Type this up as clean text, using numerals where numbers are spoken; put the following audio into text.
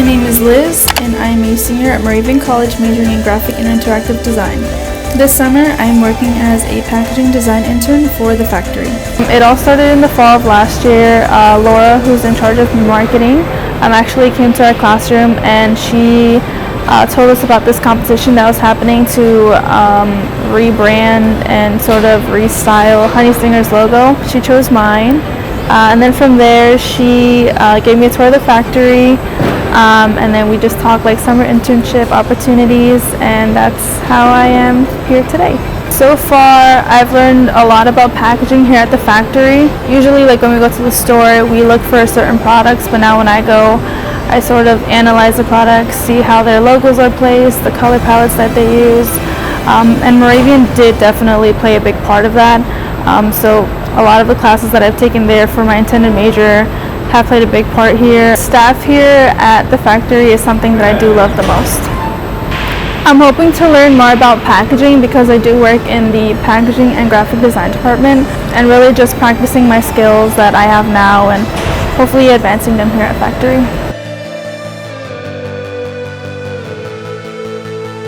My name is Liz, and I am a senior at Moravian College majoring in graphic and interactive design. This summer, I am working as a packaging design intern for the factory. It all started in the fall of last year. Laura, who's in charge of marketing, actually came to our classroom and she told us about this competition that was happening to rebrand and sort of restyle Honey Stinger's logo. She chose mine, and then from there she gave me a tour of the factory. And then we just talked like summer internship opportunities, and that's how I am here today. So far, I've learned a lot about packaging here at the factory. Usually, like when we go to the store, we look for certain products, but now when I go, I sort of analyze the products, see how their logos are placed, the color palettes that they use. And Moravian did definitely play a big part of that. So a lot of the classes that I've taken there for my intended major have played a big part here. Staff here at the factory is something that I do love the most. I'm hoping to learn more about packaging because I do work in the packaging and graphic design department, and really just practicing my skills that I have now and hopefully advancing them here at factory.